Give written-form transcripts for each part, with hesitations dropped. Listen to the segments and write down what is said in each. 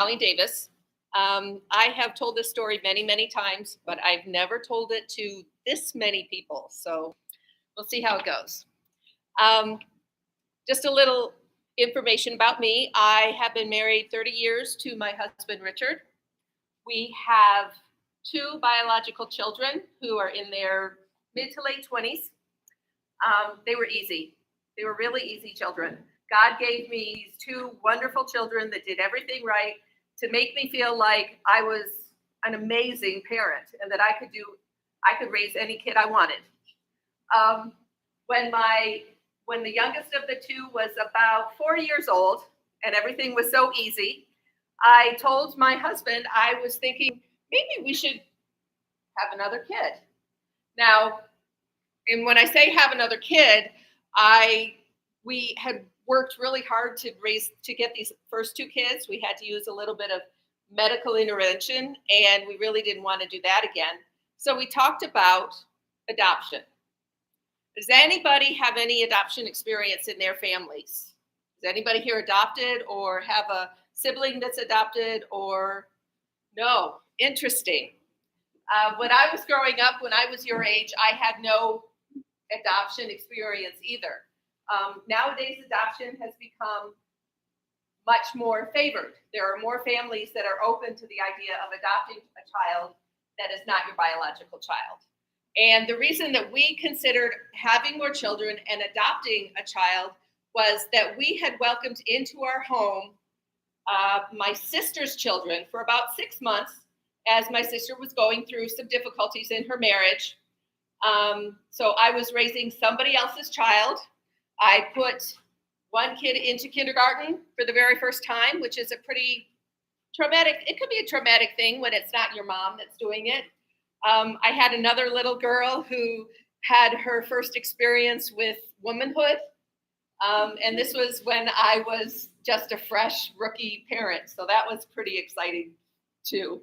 Colleen Davis. I have told this story many, many times, but I've never told it to this many people. So we'll see how it goes. Um, just a little information about me. I have been married 30 years to my husband, Richard. We have two biological children who are in their mid to late 20s. They were easy. They were really easy children. God gave me these two wonderful children that did everything right to make me feel like I was an amazing parent and that I could raise any kid I wanted. Um, when the youngest of the two was about 4 years old and everything was so easy, I told my husband I was thinking maybe we should have another kid. Now, and when I say have another kid, we had worked really hard to get these first two kids. We had to use a little bit of medical intervention, and we really didn't want to do that again. So we talked about adoption. Does anybody have any adoption experience in their families? Is anybody here adopted or have a sibling that's adopted or no? Interesting. When I was growing up, when I was your age, I had no adoption experience either. Nowadays, adoption has become much more favored. There are more families that are open to the idea of adopting a child that is not your biological child. And the reason that we considered having more children and adopting a child was that we had welcomed into our home my sister's children for about 6 months as my sister was going through some difficulties in her marriage. So I was raising somebody else's child. I put one kid into kindergarten for the very first time, which is a pretty traumatic, it could be a traumatic thing when it's not your mom that's doing it. I had another little girl who had her first experience with womanhood. And this was when I was just a fresh rookie parent. So that was pretty exciting too.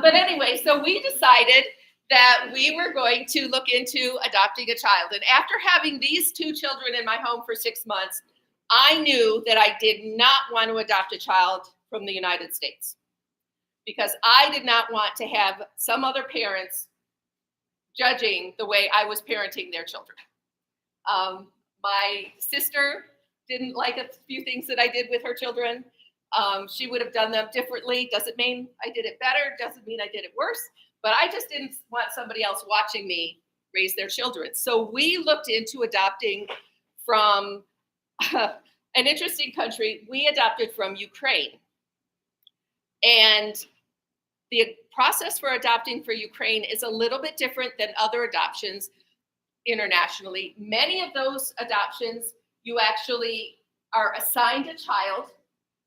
But anyway, so we decided that we were going to look into adopting a child. And after having these two children in my home for 6 months, I knew that I did not want to adopt a child from the United States because I did not want to have some other parents judging the way I was parenting their children. My sister didn't like a few things that I did with her children. She would have done them differently. Doesn't mean I did it better. Doesn't mean I did it worse. But I just didn't want somebody else watching me raise their children. So we looked into adopting from an interesting country. We adopted from Ukraine. And the process for adopting for Ukraine is a little bit different than other adoptions internationally. Many of those adoptions, you actually are assigned a child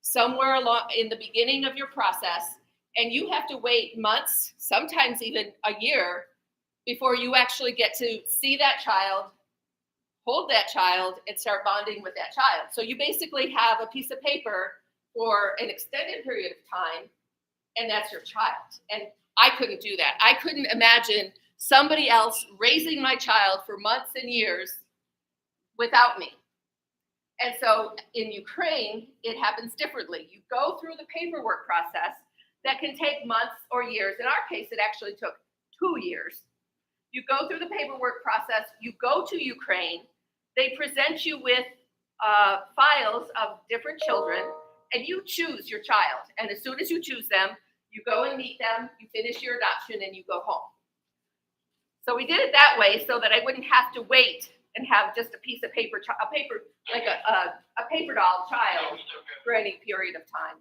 somewhere along in the beginning of your process, and you have to wait months, sometimes even a year, before you actually get to see that child, hold that child, and start bonding with that child. So you basically have a piece of paper for an extended period of time, and that's your child. And I couldn't do that. I couldn't imagine somebody else raising my child for months and years without me. And so in Ukraine, it happens differently. You go through the paperwork process that can take months or years. In our case, it actually took 2 years. You go through the paperwork process, you go to Ukraine, they present you with files of different children, and you choose your child. And as soon as you choose them, you go and meet them, you finish your adoption, and you go home. So we did it that way so that I wouldn't have to wait and have just a piece of paper, like a paper doll child for any period of time.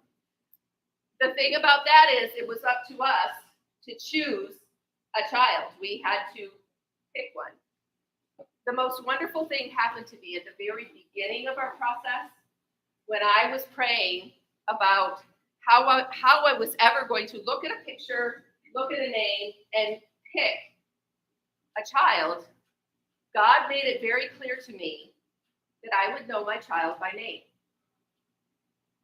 The thing about that is it was up to us to choose a child. We had to pick one. The most wonderful thing happened to me at the very beginning of our process when I was praying about how I was ever going to look at a picture, look at a name, and pick a child. God made it very clear to me that I would know my child by name.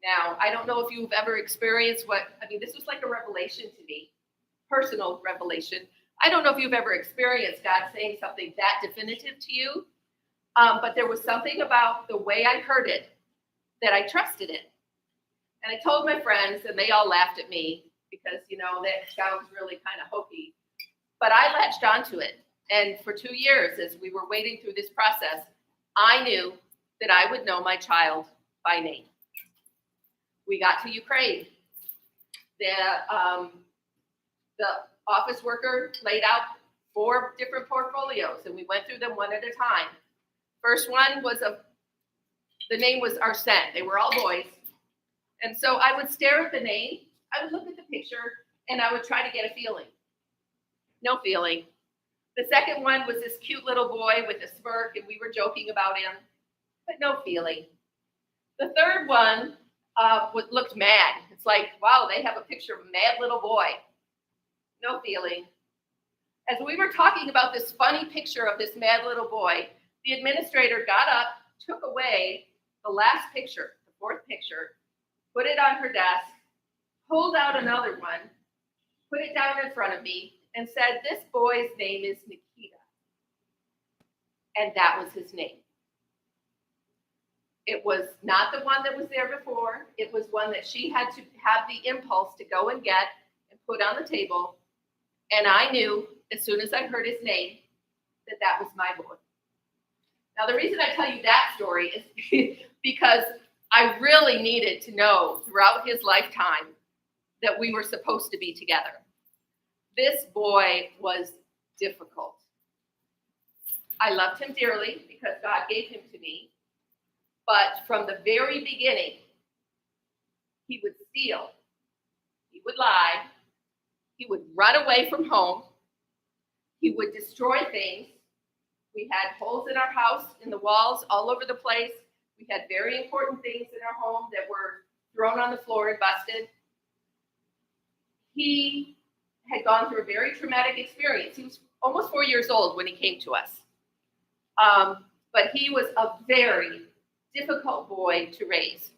Now, I don't know if you've ever experienced this was like a revelation to me, personal revelation. I don't know if you've ever experienced God saying something that definitive to you, but there was something about the way I heard it that I trusted it. And I told my friends, and they all laughed at me because, that sounds really kind of hokey. But I latched onto it. And for 2 years, as we were waiting through this process, I knew that I would know my child by name. We got to Ukraine. The office worker laid out 4 different portfolios, and we went through them one at a time. First one was the name was Arsène. They were all boys. And so I would stare at the name, I would look at the picture, and I would try to get a feeling. No feeling. The second one was this cute little boy with a smirk, and we were joking about him, but no feeling. The third one looked mad. It's like, wow, they have a picture of a mad little boy. No feeling. As we were talking about this funny picture of this mad little boy, the administrator got up, took away the last picture, the 4th picture, put it on her desk, pulled out another one, put it down in front of me, and said, "This boy's name is Nikita." And that was his name. It was not the one that was there before. It was one that she had to have the impulse to go and get and put on the table. And I knew as soon as I heard his name that that was my boy. Now, the reason I tell you that story is because I really needed to know throughout his lifetime that we were supposed to be together. This boy was difficult. I loved him dearly because God gave him to me. But from the very beginning, he would steal. He would lie. He would run away from home. He would destroy things. We had holes in our house, in the walls, all over the place. We had very important things in our home that were thrown on the floor and busted. He had gone through a very traumatic experience. He was almost 4 years old when he came to us. But he was a very difficult boy to raise.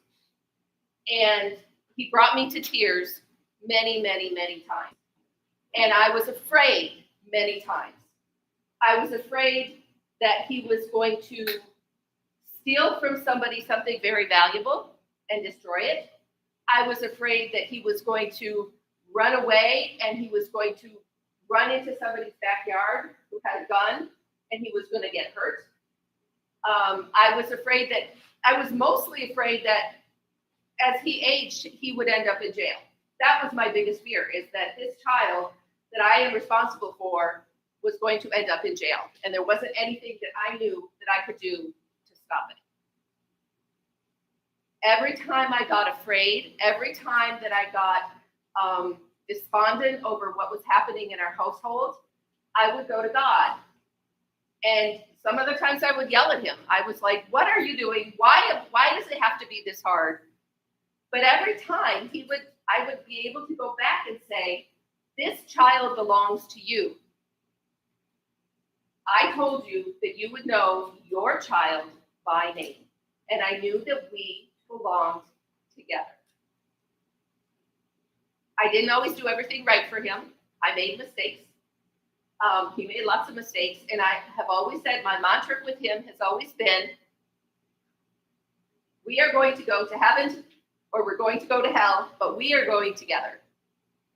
And he brought me to tears many, many, many times. And I was afraid many times. I was afraid that he was going to steal from somebody something very valuable and destroy it. I was afraid that he was going to run away and he was going to run into somebody's backyard who had a gun and he was going to get hurt. I was mostly afraid that as he aged, he would end up in jail. That was my biggest fear, is that this child that I am responsible for was going to end up in jail. And there wasn't anything that I knew that I could do to stop it. Every time I got afraid, every time that I got despondent over what was happening in our household, I would go to God. And some other times I would yell at him. I was like, "What are you doing? Why does it have to be this hard?" But every time I would be able to go back and say, "This child belongs to you. I told you that you would know your child by name." And I knew that we belonged together. I didn't always do everything right for him. I made mistakes. He made lots of mistakes. And I have always said, my mantra with him has always been, we are going to go to heaven or we're going to go to hell, but we are going together.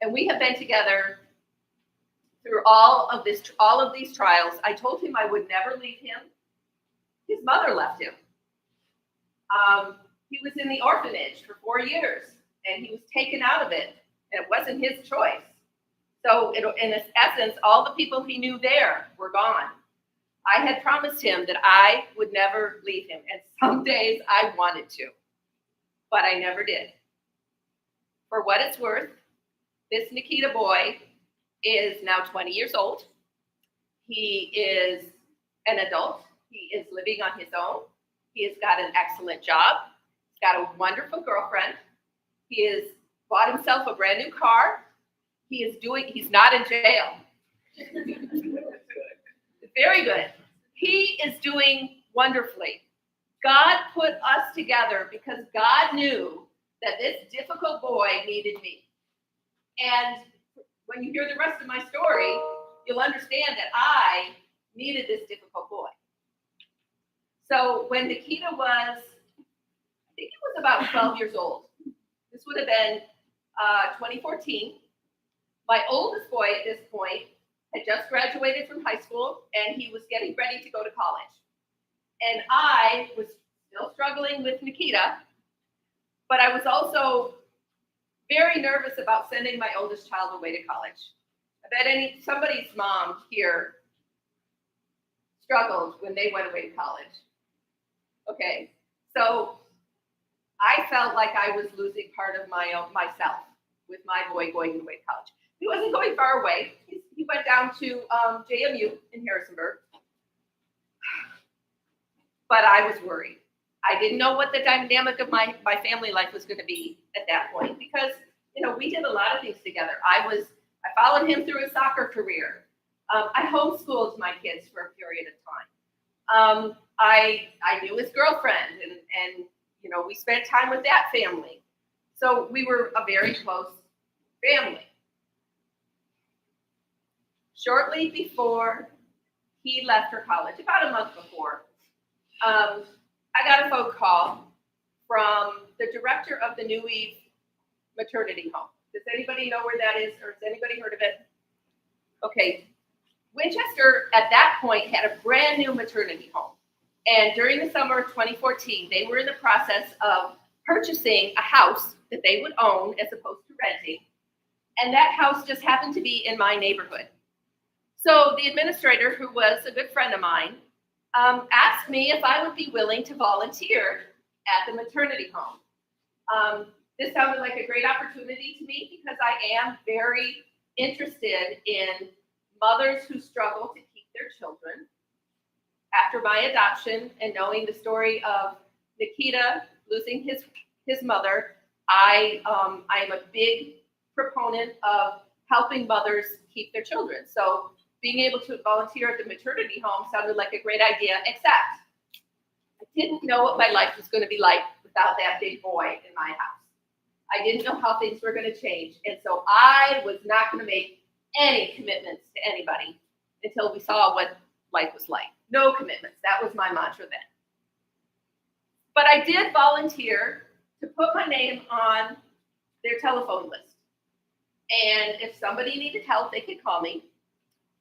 And we have been together through all of these trials. I told him I would never leave him. His mother left him. He was in the orphanage for 4 years, and he was taken out of it, and it wasn't his choice. So in essence, all the people he knew there were gone. I had promised him that I would never leave him, and some days I wanted to, but I never did. For what it's worth, this Nikita boy is now 20 years old. He is an adult. He is living on his own. He has got an excellent job. He's got a wonderful girlfriend. He has bought himself a brand new car. He's not in jail. Very good. He is doing wonderfully. God put us together because God knew that this difficult boy needed me. And when you hear the rest of my story, you'll understand that I needed this difficult boy. So when Nikita was, I think he was about 12 years old. This This would have been 2014. My oldest boy at this point had just graduated from high school, and he was getting ready to go to college. And I was still struggling with Nikita, but I was also very nervous about sending my oldest child away to college. I bet somebody's mom here struggled when they went away to college. Okay, so I felt like I was losing part of myself with my boy going away to college. He wasn't going far away. He went down to JMU in Harrisonburg. But I was worried. I didn't know what the dynamic of my family life was going to be at that point because, we did a lot of things together. I followed him through his soccer career. I homeschooled my kids for a period of time. I knew his girlfriend and we spent time with that family. So we were a very close family. Shortly before he left for college, about a month before, I got a phone call from the director of the New Eve maternity home. Does anybody know where that is, or has anybody heard of it? Okay. Winchester, at that point, had a brand new maternity home. And during the summer of 2014, they were in the process of purchasing a house that they would own as opposed to renting. And that house just happened to be in my neighborhood. So the administrator, who was a good friend of mine, asked me if I would be willing to volunteer at the maternity home. This sounded like a great opportunity to me because I am very interested in mothers who struggle to keep their children. After my adoption and knowing the story of Nikita losing his mother, I am a big proponent of helping mothers keep their children. So being able to volunteer at the maternity home sounded like a great idea, except I didn't know what my life was going to be like without that big boy in my house. I didn't know how things were going to change. And so I was not going to make any commitments to anybody until we saw what life was like. No commitments. That was my mantra then. But I did volunteer to put my name on their telephone list. And if somebody needed help, they could call me.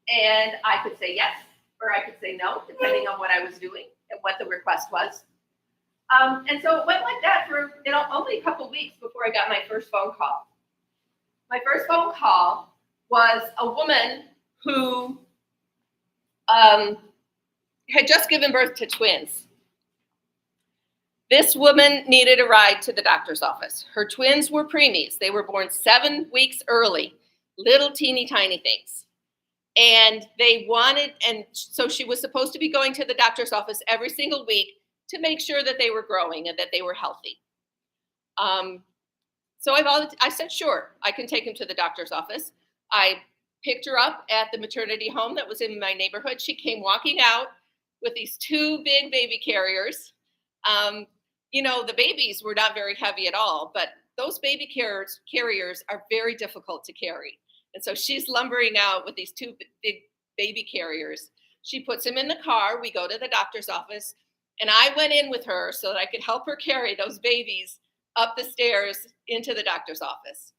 And I could say yes, or I could say no, depending on what I was doing and what the request was. And so it went like that for only a couple of weeks before I got my first phone call. My first phone call was a woman who had just given birth to twins. This woman needed a ride to the doctor's office. Her twins were preemies. They were born 7 weeks early, little teeny tiny things. And so she was supposed to be going to the doctor's office every single week to make sure that they were growing and that they were healthy. So I said, sure, I can take him to the doctor's office. I picked her up at the maternity home that was in my neighborhood. She came walking out with these 2 big baby carriers. The babies were not very heavy at all, but those baby carriers are very difficult to carry. And so she's lumbering out with these 2 big baby carriers. She puts him in the car. We go to the doctor's office, and I went in with her so that I could help her carry those babies up the stairs into the doctor's office.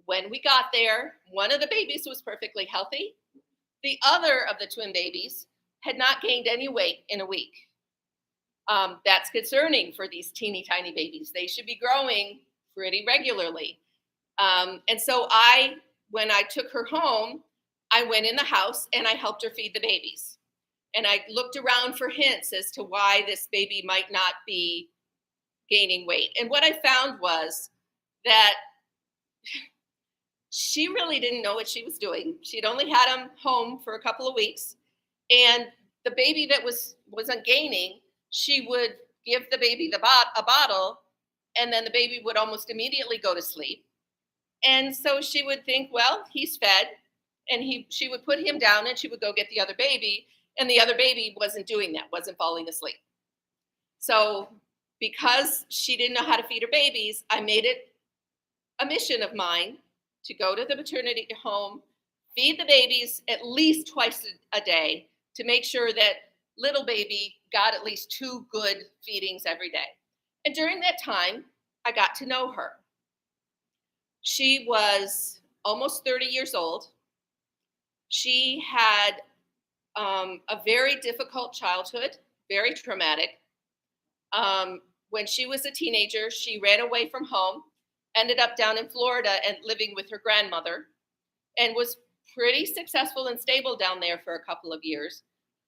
When we got there, one of the babies was perfectly healthy. The other of the twin babies had not gained any weight in a week. That's concerning for these teeny tiny babies. They should be growing pretty regularly. And so when I took her home, I went in the house and I helped her feed the babies. And I looked around for hints as to why this baby might not be gaining weight. And what I found was that she really didn't know what she was doing. She'd only had him home for a couple of weeks. And the baby that wasn't gaining, she would give the baby a bottle, and then the baby would almost immediately go to sleep. And so she would think, well, he's fed, and she would put him down and she would go get the other baby, and the other baby wasn't doing that, wasn't falling asleep. So because she didn't know how to feed her babies, I made it a mission of mine to go to the maternity home, feed the babies at least twice a day to make sure that little baby got at least 2 good feedings every day. And during that time, I got to know her. She was almost 30 years old. She had a very difficult childhood, very traumatic. When she was a teenager, she ran away from home, ended up down in Florida and living with her grandmother, and was pretty successful and stable down there for a couple of years.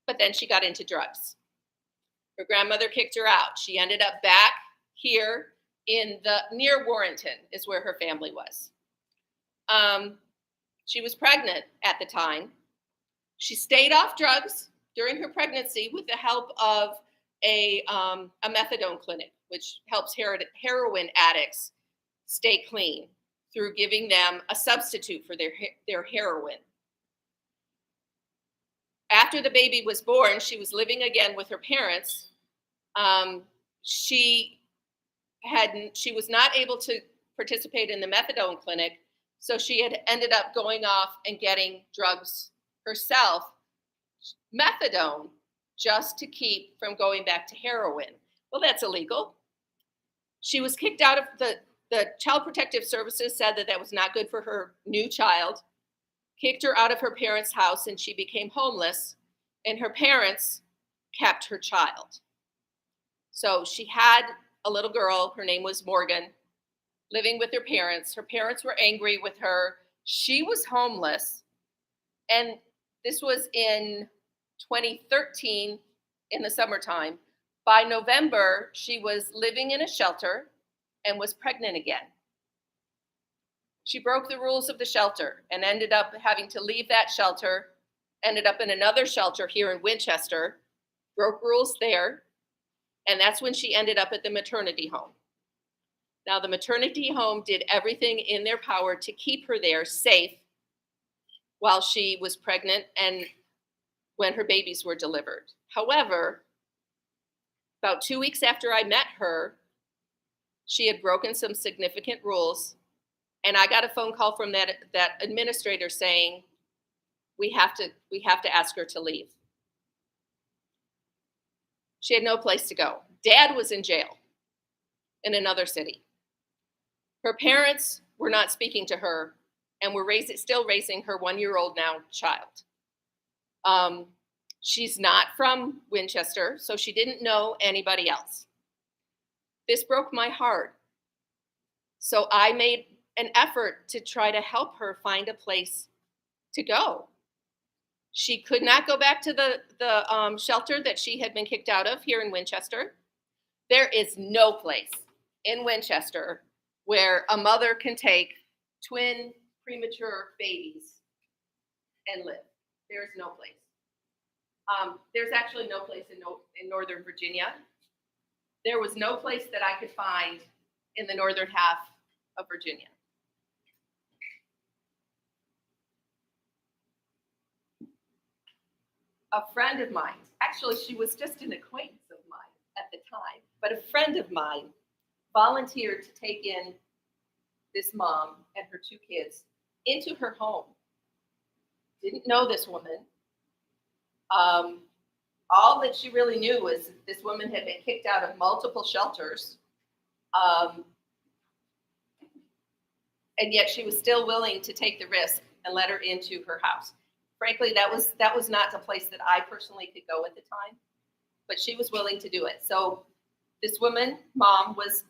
But then she got into drugs. Her grandmother kicked her out. She ended up back here in the near Warrenton is where her family was. She was pregnant at the time. She stayed off drugs during her pregnancy with the help of a methadone clinic, which helps heroin addicts stay clean through giving them a substitute for their heroin. After the baby was born, she was living again with her parents. She was not able to participate in the methadone clinic, so she had ended up going off and getting drugs herself, methadone, just to keep from going back to heroin. Well, that's illegal. She was kicked out of the Child Protective Services said that was not good for her new child, kicked her out of her parents' house, and she became homeless, and her parents kept her child. So she had a little girl, her name was Morgan, living with her parents. Her parents were angry with her. She was homeless, and this was in 2013 in the summertime. By November, she was living in a shelter and was pregnant again. She broke the rules of the shelter and ended up having to leave that shelter, ended up in another shelter here in Winchester, broke rules there, and that's when she ended up at the maternity home. Now, the maternity home did everything in their power to keep her there safe while she was pregnant and when her babies were delivered. However, about 2 weeks after I met her, she had broken some significant rules, and I got a phone call from that administrator saying, we have to ask her to leave. She had no place to go. Dad was in jail in another city. Her parents were not speaking to her and were still raising her 1-year-old now child. She's not from Winchester, so she didn't know anybody else. This broke my heart. So I made an effort to try to help her find a place to go. She could not go back to the shelter that she had been kicked out of here in Winchester. There is no place in Winchester where a mother can take twin premature babies and live. There is no place. There's actually no place in Northern Virginia. There was no place that I could find in the northern half of Virginia. A friend of mine, actually she was just an acquaintance of mine at the time, but a friend of mine volunteered to take in this mom and her 2 kids into her home. Didn't know this woman. All that she really knew was this woman had been kicked out of multiple shelters, and yet she was still willing to take the risk and let her into her house. Frankly, that was not a place that I personally could go at the time, but she was willing to do it. So this woman, mom, was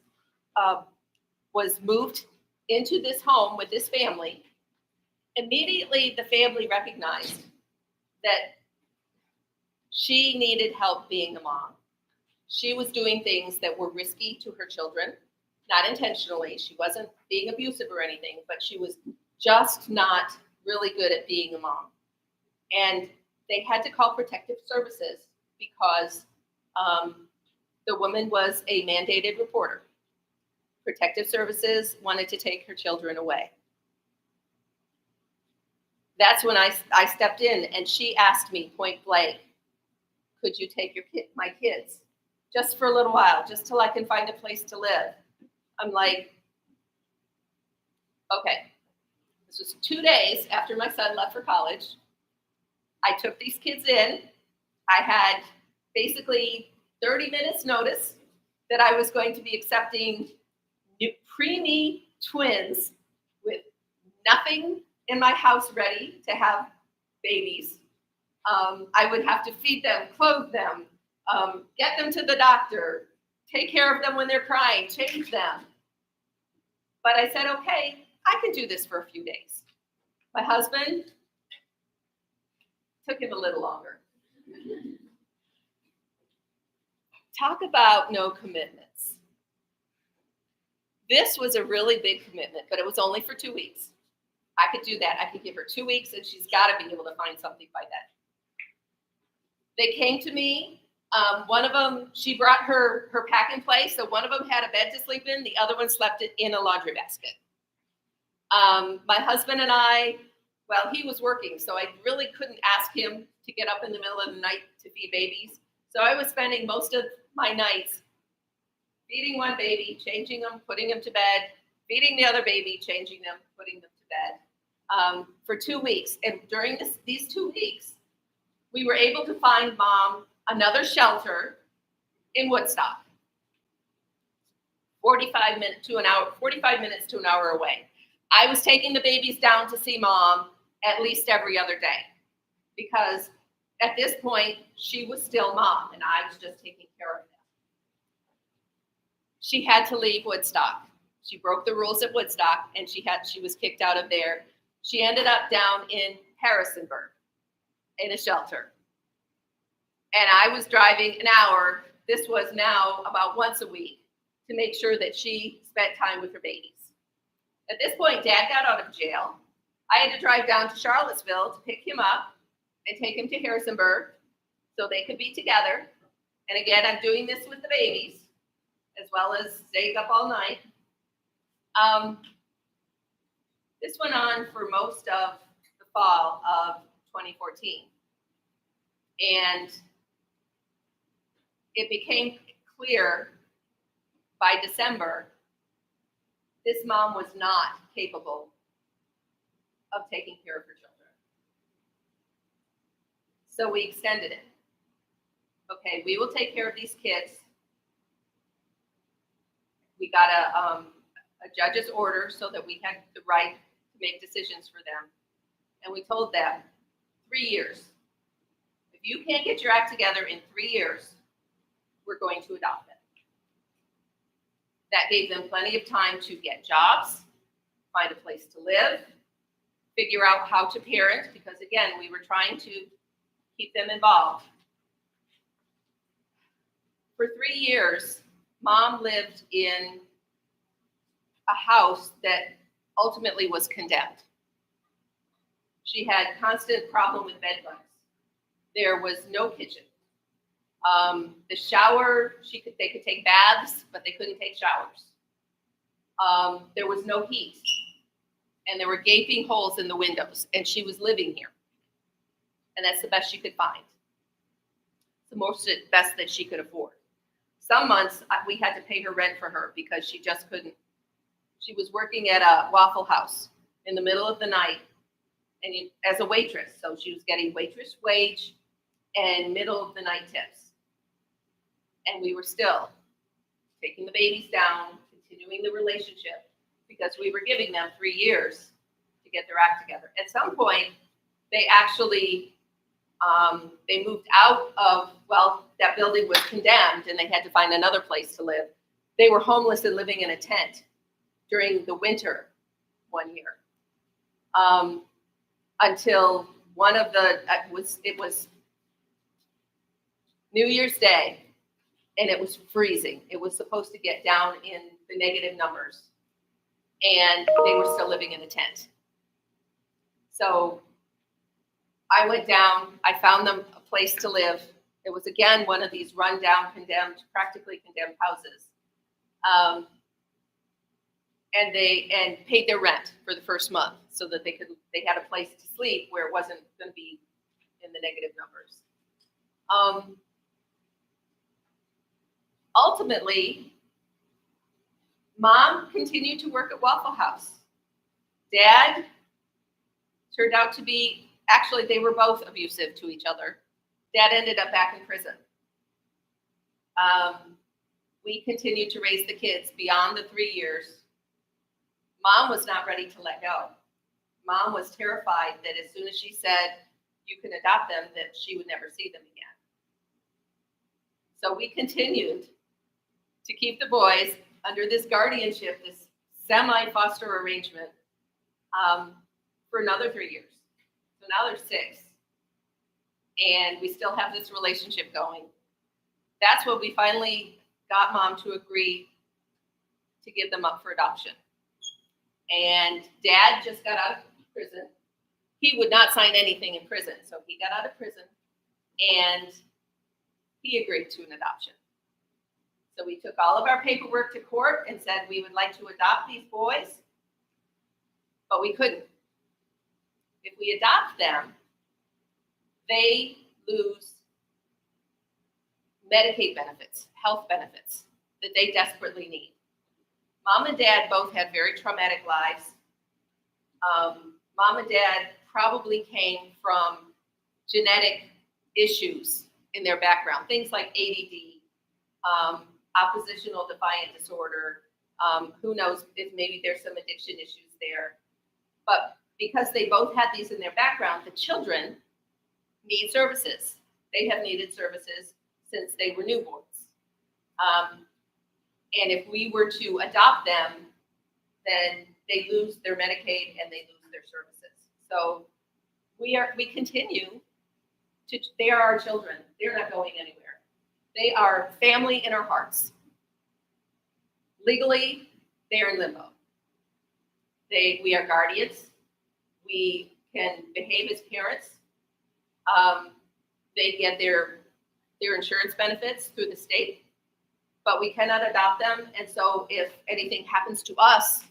moved into this home with this family. Immediately, the family recognized that she needed help being a mom. She was doing things that were risky to her children, not intentionally. She wasn't being abusive or anything, but she was just not really good at being a mom. And they had to call protective services because the woman was a mandated reporter. Protective services wanted to take her children away. That's when I stepped in, and she asked me point blank, could you take my kids just for a little while, just till I can find a place to live? I'm like, okay. This was 2 days after my son left for college. I took these kids in. I had basically 30 minutes notice that I was going to be accepting preemie twins with nothing in my house ready to have babies. I would have to feed them, clothe them, get them to the doctor, take care of them when they're crying, change them. But I said, okay, I can do this for a few days. My husband took him a little longer. Talk about no commitments. This was a really big commitment, but it was only for 2 weeks. I could do that. I could give her 2 weeks, and she's got to be able to find something by then. They came to me. One of them, she brought her pack and play, so one of them had a bed to sleep in. The other one slept in a laundry basket. My husband and I, well, he was working, so I really couldn't ask him to get up in the middle of the night to feed babies. So I was spending most of my nights feeding one baby, changing them, putting them to bed, feeding the other baby, changing them, putting them to bed for 2 weeks. And during these 2 weeks, we were able to find Mom another shelter in Woodstock, 45 minutes to an hour away. I was taking the babies down to see Mom at least every other day because at this point, she was still Mom and I was just taking care of them. She had to leave Woodstock. She broke the rules at Woodstock and she was kicked out of there. She ended up down in Harrisonburg in a shelter. And I was driving an hour. This was now about once a week to make sure that she spent time with her babies. At this point, Dad got out of jail. I had to drive down to Charlottesville to pick him up and take him to Harrisonburg so they could be together. And again, I'm doing this with the babies as well as staying up all night. This went on for most of the fall of 2014. And it became clear by December, this mom was not capable of taking care of her children. So we extended it. Okay, we will take care of these kids. We got a judge's order so that we had the right to make decisions for them. And we told them 3 years. If you can't get your act together in 3 years, we're going to adopt them. That gave them plenty of time to get jobs, find a place to live, figure out how to parent, because again, we were trying to keep them involved. For 3 years, Mom lived in a house that ultimately was condemned. She had constant problem with bed bugs. There was no kitchen. The shower, they could take baths, but they couldn't take showers. There was no heat. And there were gaping holes in the windows, and she was living here. And that's the best she could find. The best that she could afford. Some months we had to pay her rent for her because she just couldn't. She was working at a Waffle House in the middle of the night and as a waitress. So she was getting waitress wage and middle of the night tips. And we were still taking the babies down, continuing the relationship because we were giving them 3 years to get their act together. At some point, they actually they moved out of, that building was condemned and they had to find another place to live. They were homeless and living in a tent during the winter 1 year. Until one of it was New Year's Day and it was freezing. It was supposed to get down in the negative numbers and they were still living in a tent. So I went down, I found them a place to live. It was again one of these rundown, practically condemned houses. And they paid their rent for the first month so that they had a place to sleep where it wasn't going to be in the negative numbers. Ultimately, Mom continued to work at Waffle House. Dad turned out to be, actually, they were both abusive to each other. Dad ended up back in prison. we continued to raise the kids beyond the 3 years. Mom was not ready to let go. Mom was terrified that as soon as she said, you can adopt them, that she would never see them again. So we continued to keep the boys under this guardianship, this semi-foster arrangement, for another 3 years. So now they're 6. And we still have this relationship going. That's when we finally got Mom to agree to give them up for adoption. And Dad just got out of prison. He would not sign anything in prison, so he got out of prison and he agreed to an adoption. So we took all of our paperwork to court and said we would like to adopt these boys, but we couldn't. If we adopt them, they lose Medicaid benefits, health benefits that they desperately need. Mom and Dad both had very traumatic lives. Mom and Dad probably came from genetic issues in their background, things like ADD, oppositional defiant disorder. Who knows if maybe there's some addiction issues there. But because they both had these in their background, the children need services. They have needed services since they were newborns. And if we were to adopt them, then they lose their Medicaid and they lose their services. So we continue to, they are our children. They're not going anywhere. They are family in our hearts. Legally, they are in limbo. We are guardians. We can behave as parents. They get their insurance benefits through the state, but we cannot adopt them. And so if anything happens to us,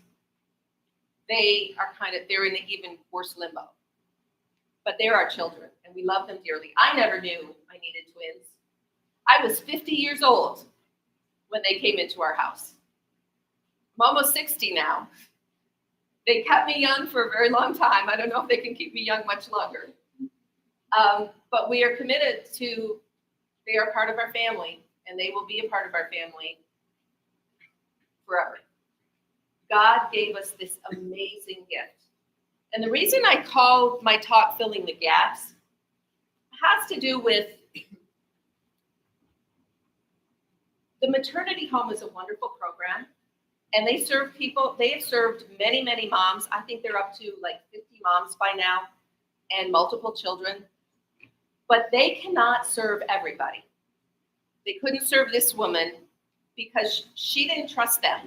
they're in an even worse limbo. But they're our children, and we love them dearly. I never knew I needed twins. I was 50 years old when they came into our house. I'm almost 60 now. They kept me young for a very long time. I don't know if they can keep me young much longer. But we are committed to, they are part of our family, and they will be a part of our family forever. God gave us this amazing gift. And the reason I call my talk Filling the Gaps has to do with the maternity home is a wonderful program, and they serve people. They have served many, many moms. I think they're up to like 50 moms by now and multiple children. But they cannot serve everybody. They couldn't serve this woman because she didn't trust them.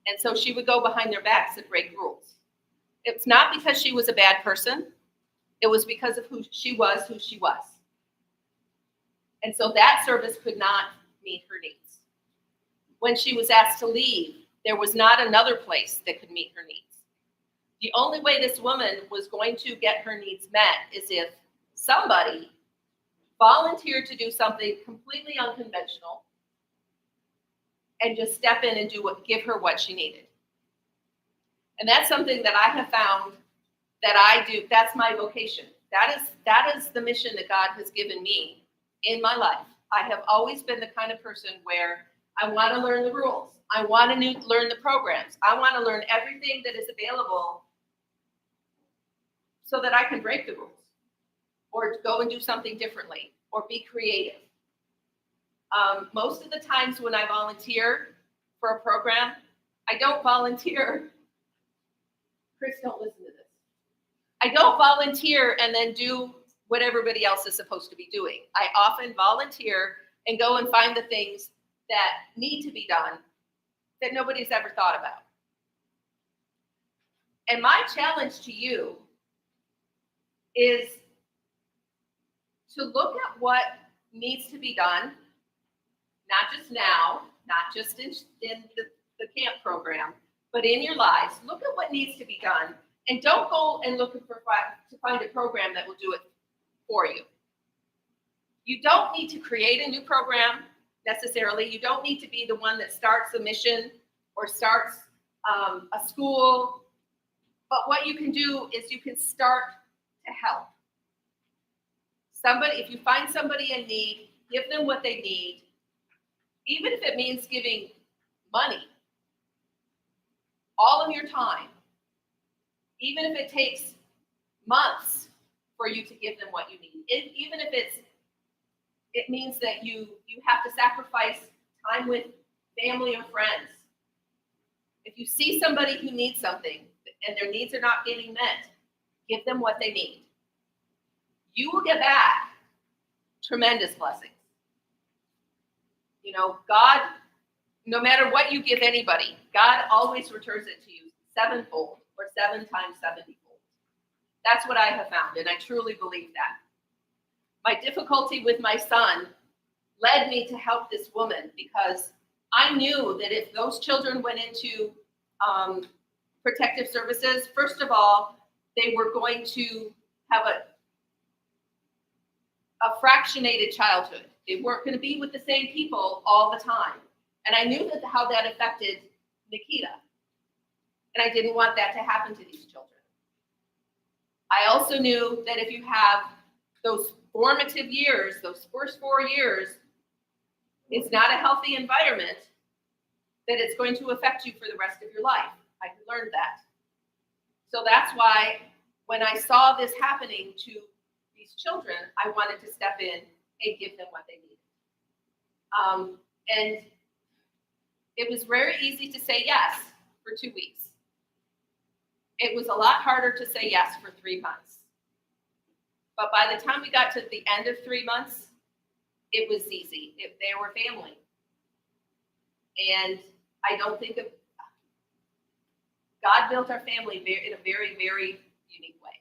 And so she would go behind their backs and break rules. It's not because she was a bad person. It was because of who she was. And so that service could not meet her needs. When she was asked to leave, there was not another place that could meet her needs. The only way this woman was going to get her needs met is if somebody volunteered to do something completely unconventional and just step in and give her what she needed. And that's something that I have found that I do. That's my vocation. That is the mission that God has given me in my life. I have always been the kind of person where I want to learn the rules. I want to learn the programs. I want to learn everything that is available so that I can break the rules or go and do something differently or be creative. Most of the times when I volunteer for a program, I don't volunteer. Chris, don't listen to this. I don't volunteer and then do what everybody else is supposed to be doing. I often volunteer and go and find the things that need to be done that nobody's ever thought about. And my challenge to you is to look at what needs to be done, not just now, not just in the camp program, but in your lives. Look at what needs to be done, and don't go and look to find a program that will do it for you. You don't need to create a new program necessarily. You don't need to be the one that starts a mission or starts a school. But what you can do is you can start to help. If you find somebody in need, give them what they need, even if it means giving money, all of your time, even if it takes months for you to give them what you need, even if it means that you have to sacrifice time with family or friends. If you see somebody who needs something and their needs are not getting met, give them what they need. You will get back tremendous blessings. You know, God, no matter what you give anybody, God always returns it to you sevenfold or 7 times 70-fold. That's what I have found, and I truly believe that. My difficulty with my son led me to help this woman because I knew that if those children went into protective services, first of all, they were going to have a fractionated childhood. They weren't going to be with the same people all the time. And I knew how that affected Nikita. And I didn't want that to happen to these children. I also knew that if you have those formative years, those first 4 years, it's not a healthy environment, that it's going to affect you for the rest of your life. I learned that. So that's why when I saw this happening to these children, I wanted to step in and give them what they needed. And it was very easy to say yes for 2 weeks. It was a lot harder to say yes for 3 months. But by the time we got to the end of 3 months, it was easy. They were family. And I don't think God built our family in a very, very unique way.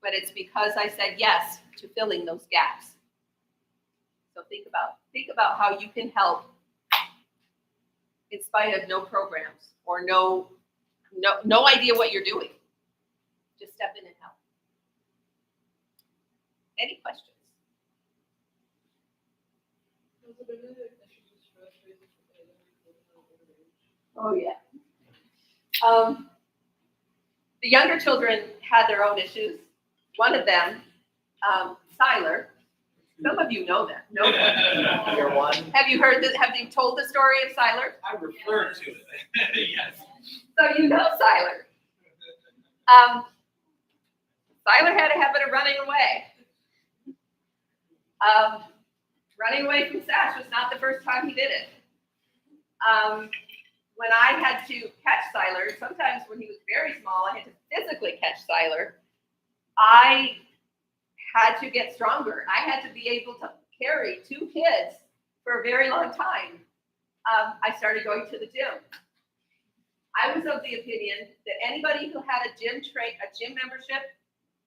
But it's because I said yes to filling those gaps. So think about how you can help in spite of no programs or no idea what you're doing. Just step in and help. Any questions? Oh, yeah. The younger children had their own issues. One of them, Siler. Some of you know that. No. Have you heard this? Have you told the story of Siler? I refer to it. Yes. So you know Siler. Siler had a habit of running away. Running away from Sash was not the first time he did it. When I had to catch Siler, sometimes when he was very small, I had to physically catch Siler. I had to get stronger. I had to be able to carry 2 kids for a very long time. I started going to the gym. I was of the opinion that anybody who had a gym membership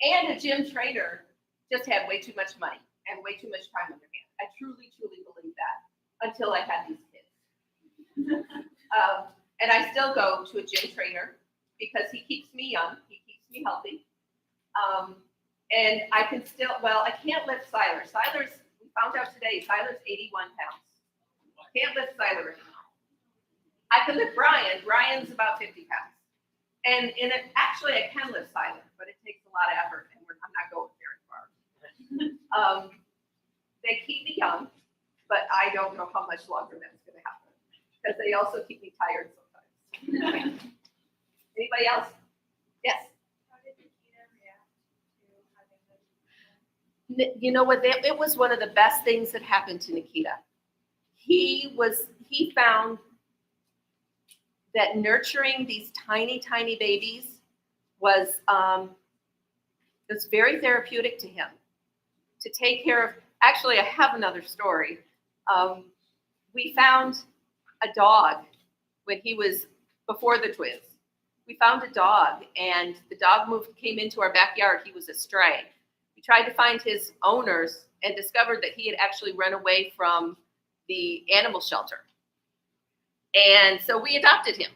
and a gym trainer just had way too much money and way too much time on their hands. I truly, truly believed that until I had these kids. And I still go to a gym trainer because he keeps me young. He keeps me healthy. And I can still, I can't lift Siler. We found out today, Siler's 81 pounds. Can't lift Siler anymore. I can lift Brian. Brian's about 50 pounds. And actually, I can lift Siler, but it takes a lot of effort, and I'm not going very far. They keep me young, but I don't know how much longer that's going to happen because they also keep me tired sometimes. Anybody else? Yes. How did Nikita react to having this? You know what? It was one of the best things that happened to Nikita. He found that nurturing these tiny, tiny babies was very therapeutic to him. To take care of, actually, I have another story. We found a dog when he was before the twins. We found a dog, and the dog came into our backyard. He was a stray. We tried to find his owners and discovered that he had actually run away from the animal shelter. And so we adopted him.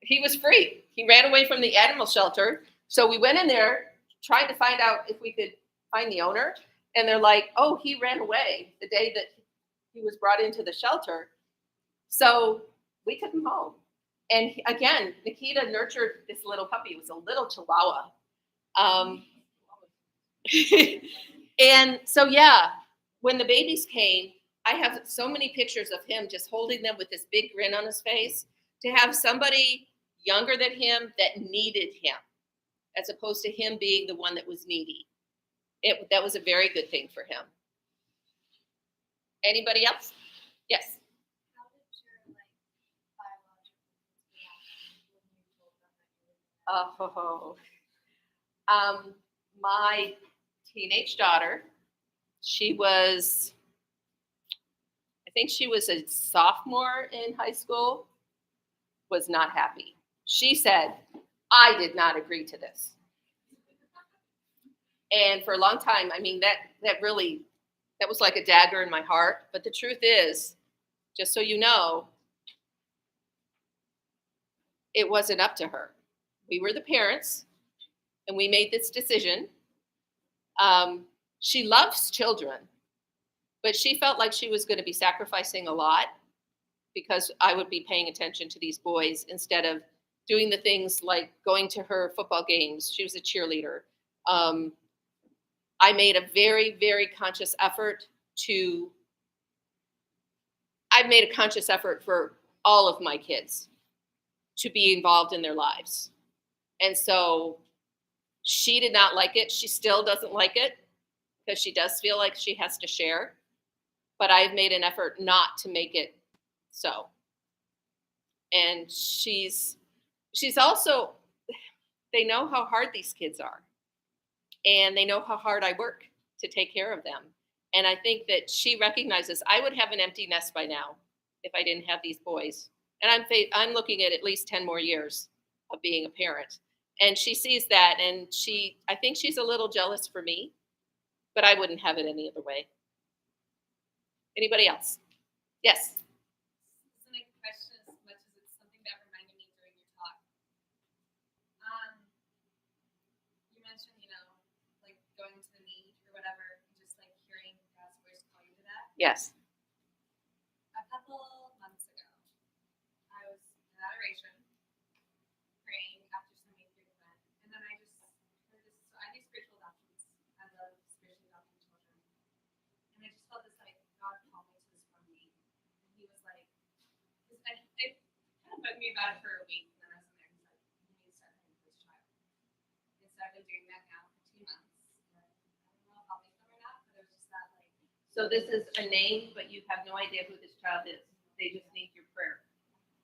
He was free. He ran away from the animal shelter. So we went in there, tried to find out if we could find the owner. And they're like, oh, he ran away the day that he was brought into the shelter. So we took him home. And again, Nikita nurtured this little puppy. It was a little Chihuahua. And so, yeah, when the babies came, I have so many pictures of him just holding them with this big grin on his face. To have somebody younger than him that needed him, as opposed to him being the one that was needy, that was a very good thing for him. Anybody else? Yes. How did your biological react when you told them that you were My teenage daughter, I think she was a sophomore in high school, was not happy. She said, I did not agree to this. And for a long time, I mean, that was like a dagger in my heart. But the truth is, just so you know, it wasn't up to her. We were the parents, and we made this decision. She loves children, but she felt like she was going to be sacrificing a lot because I would be paying attention to these boys instead of doing the things like going to her football games. She was a cheerleader. I made a very, very conscious effort for all of my kids to be involved in their lives. And so she did not like it. She still doesn't like it because she does feel like she has to share. But I've made an effort not to make it so. And she's also, they know how hard these kids are. And they know how hard I work to take care of them. And I think that she recognizes I would have an empty nest by now if I didn't have these boys. And I'm looking at least 10 more years of being a parent. And she sees that, and I think she's a little jealous for me, but I wouldn't have it any other way. Anybody else? Yes. This isn't a question as much as it's something that reminded me during your talk. You mentioned, like going to the need or whatever, and just like hearing God's voice call you to that. Yes. A couple months ago, I was in adoration, praying after some major event, and then I just heard this. So I do spiritual adoptions. I love spiritually adopting children, and I just felt this like God called me to this one week, and He was like, it kind of bugged me about it for a week, and then I was in there, and He's like, you need to start praying for this child. And so I've been doing that now for 2 months. And I don't know if I'll make them or not, but it was just that like. So this is a name, but you have no idea who this child is. They just need your prayer.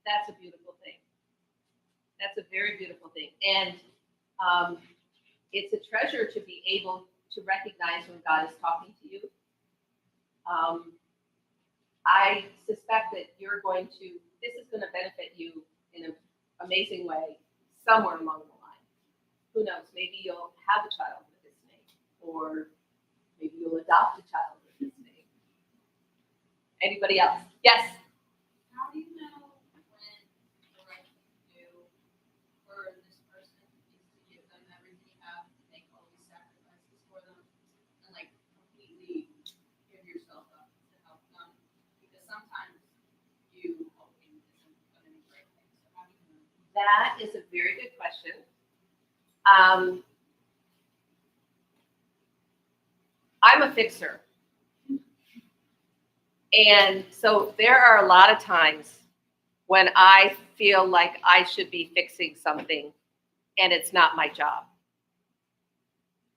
That's a beautiful thing. That's a very beautiful thing. And it's a treasure to be able to recognize when God is talking to you. I suspect that this is going to benefit you in an amazing way somewhere along the line. Who knows? Maybe you'll have a child with this name, or maybe you'll adopt a child with this name. Anybody else? Yes. How do you know when the right thing to do for this person is to give them everything you have, make all these sacrifices for them, and like completely give yourself up to help them? Because sometimes you hoping isn't going to be the right thing. So how do you know? That is a very good question. I'm a fixer. And so there are a lot of times when I feel like I should be fixing something and it's not my job.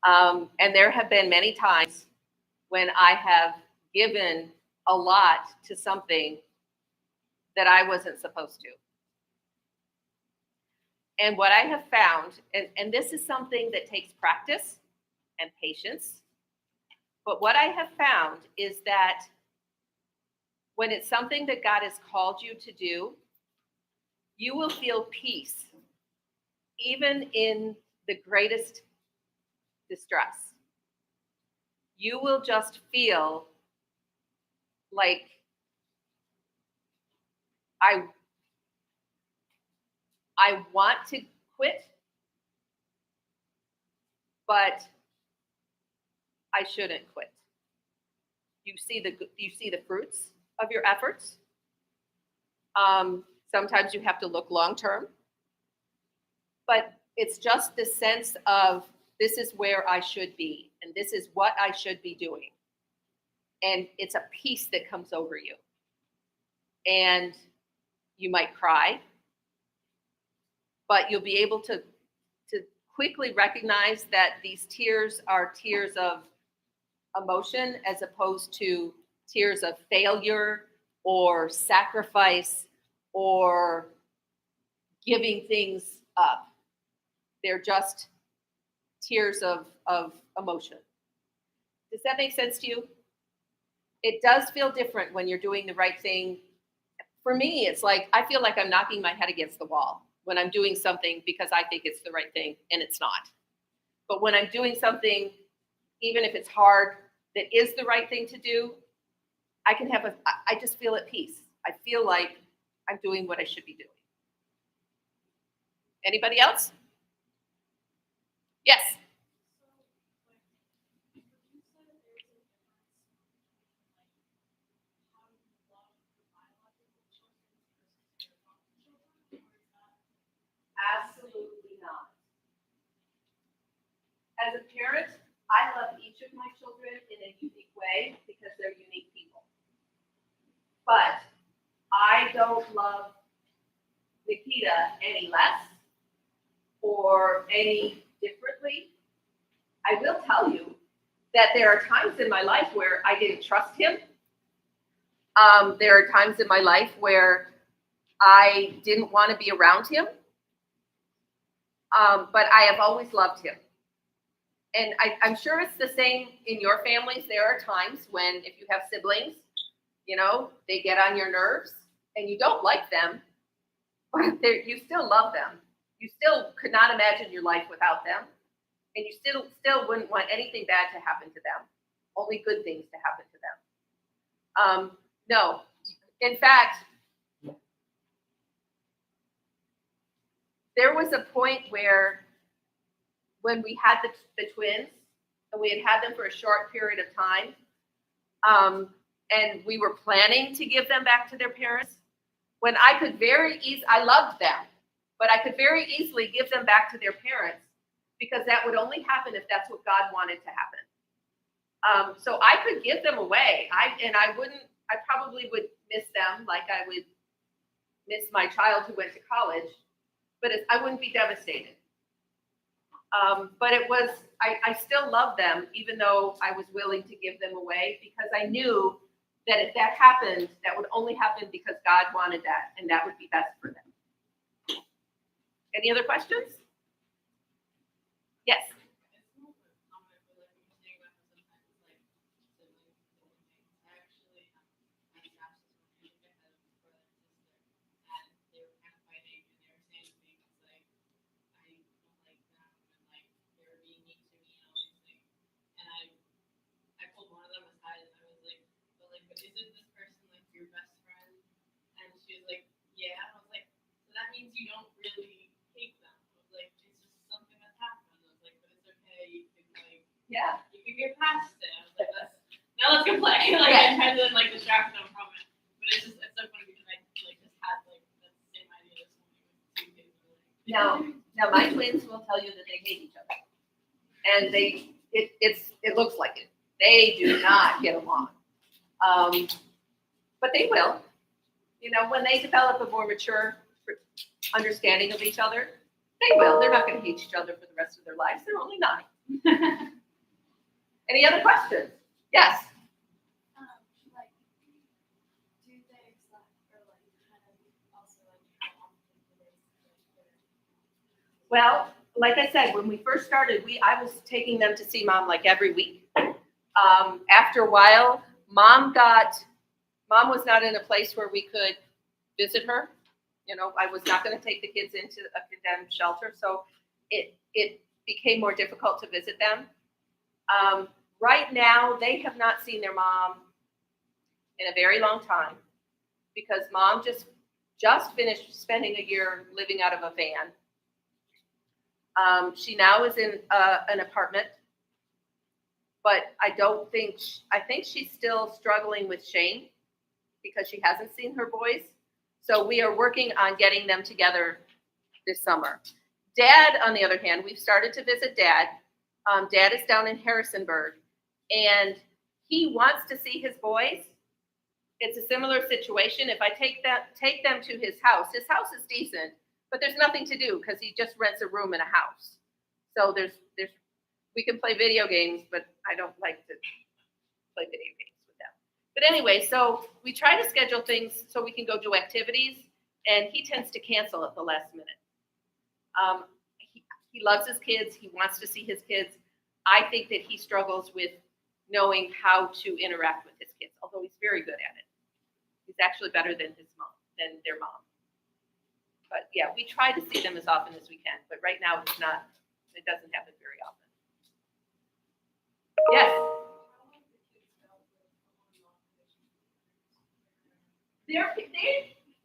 And there have been many times when I have given a lot to something that I wasn't supposed to. And what I have found, and this is something that takes practice and patience, but what I have found is that when it's something that God has called you to do, you will feel peace, even in the greatest distress. You will just feel like I want to quit, but I shouldn't quit. You see the fruits of your efforts. Sometimes you have to look long term, but it's just the sense of this is where I should be, and this is what I should be doing. and it's a peace that comes over you. And you might cry, but you'll be able to quickly recognize that these tears are tears of emotion as opposed to tears of failure or sacrifice or giving things up. They're just tears of emotion. Does that make sense to you? It does feel different when you're doing the right thing. For me, it's like I feel like I'm knocking my head against the wall when I'm doing something because I think it's the right thing and it's not. But when I'm doing something, even if it's hard, that is the right thing to do, I just feel at peace. I feel like I'm doing what I should be doing. Anybody else? Yes. Absolutely not. As a parent, I love each of my children in a unique way because they're unique people. But I don't love Nikita any less or any differently. I will tell you that there are times in my life where I didn't trust him. There are times in my life where I didn't want to be around him. But I have always loved him. And I'm sure it's the same in your families. There are times when, if you have siblings, they get on your nerves and you don't like them, but you still love them. You still could not imagine your life without them. And you still wouldn't want anything bad to happen to them, only good things to happen to them. No, in fact, there was a point where when we had the twins, and we had them for a short period of time, and we were planning to give them back to their parents, when I could I loved them, but I could very easily give them back to their parents because that would only happen if that's what God wanted to happen. So I could give them away. I probably would miss them like I would miss my child who went to college, but I wouldn't be devastated. But I still love them, even though I was willing to give them away, because I knew that if that happened, that would only happen because God wanted that, and that would be best for them. Any other questions? Yes. Isn't this person like your best friend? And she was like, yeah. I was like, so that means you don't really hate them. I was like, it's just something that's happened. I was like, but it's okay. You can get past it. I was like, now let's go play. I tried to distract them from it. But it's so funny because I just had the same idea this morning with 2 kids. Now my twins will tell you that they hate each other, and it looks like it. They do not get along. But they will. When they develop a more mature understanding of each other, they will. They're not going to hate each other for the rest of their lives. They're only 9. Any other questions? Yes. Do they accept or kind of also how often do they? Well, like I said, when we first started, I was taking them to see Mom like every week. After a while, Mom was not in a place where we could visit her. I was not going to take the kids into a condemned shelter, so it became more difficult to visit them. Right now, they have not seen their mom in a very long time because Mom just finished spending a year living out of a van. She now is in an apartment. But I think she's still struggling with shame because she hasn't seen her boys. So we are working on getting them together this summer. Dad, on the other hand, we've started to visit Dad. Dad is down in Harrisonburg, and he wants to see his boys. It's a similar situation. If I take them to his house is decent, but there's nothing to do because he just rents a room in a house. So we can play video games, but I don't like to play video games with them. But anyway, so we try to schedule things so we can go do activities, and he tends to cancel at the last minute. He loves his kids. He wants to see his kids. I think that he struggles with knowing how to interact with his kids, although he's very good at it. He's actually better than their mom. But yeah, we try to see them as often as we can. But right now it doesn't happen very often. Yes.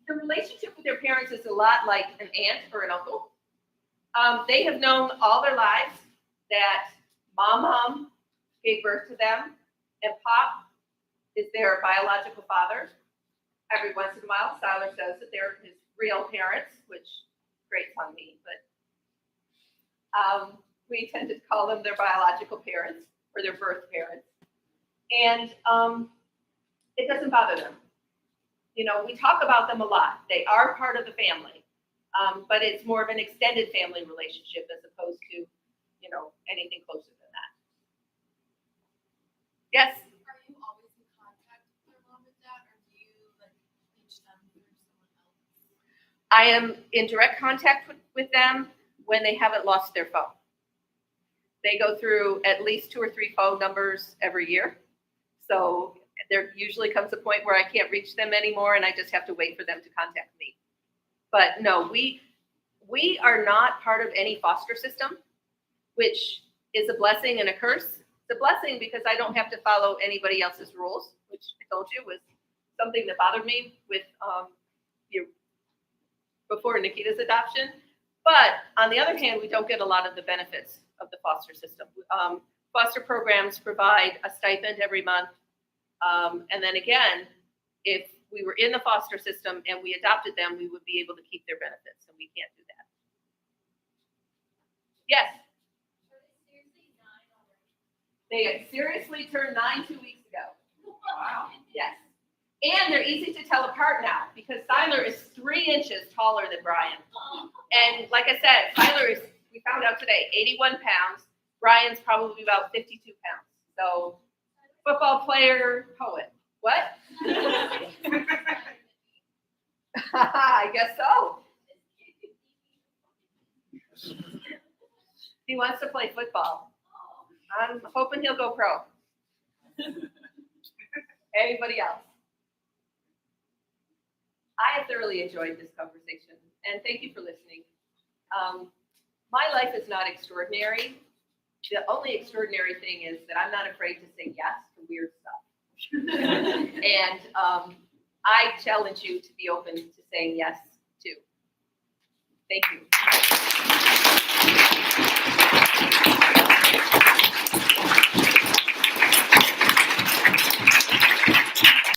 The relationship with their parents is a lot like an aunt or an uncle. They have known all their lives that mom gave birth to them, and Pop is their biological father. Every once in a while, Siler says that they're his real parents, which grates on me, but we tend to call them their biological parents or their birth parents. And it doesn't bother them. We talk about them a lot. They are part of the family, but it's more of an extended family relationship as opposed to, anything closer than that. Yes? Are you always in contact with your mom and dad, or do you reach them through someone else? I am in direct contact with them when they haven't lost their phone. They go through at least 2 or 3 phone numbers every year. So there usually comes a point where I can't reach them anymore, and I just have to wait for them to contact me. But no, we are not part of any foster system, which is a blessing and a curse. It's a blessing because I don't have to follow anybody else's rules, which I told you was something that bothered me with before Nikita's adoption. But on the other hand, we don't get a lot of the benefits of the foster system. Foster programs provide a stipend every month. And then again, if we were in the foster system and we adopted them, we would be able to keep their benefits, and we can't do that. Yes? They seriously turned 9 2 weeks ago. Wow. Yes. And they're easy to tell apart now because Siler is 3 inches taller than Brian. And like I said, Siler is, we found out today, 81 pounds. Brian's probably about 52 pounds. So, football player, poet. What? I guess so. He wants to play football. I'm hoping he'll go pro. Anybody else? I have thoroughly enjoyed this conversation, and thank you for listening. My life is not extraordinary. The only extraordinary thing is that I'm not afraid to say yes to weird stuff. And I challenge you to be open to saying yes too. Thank you.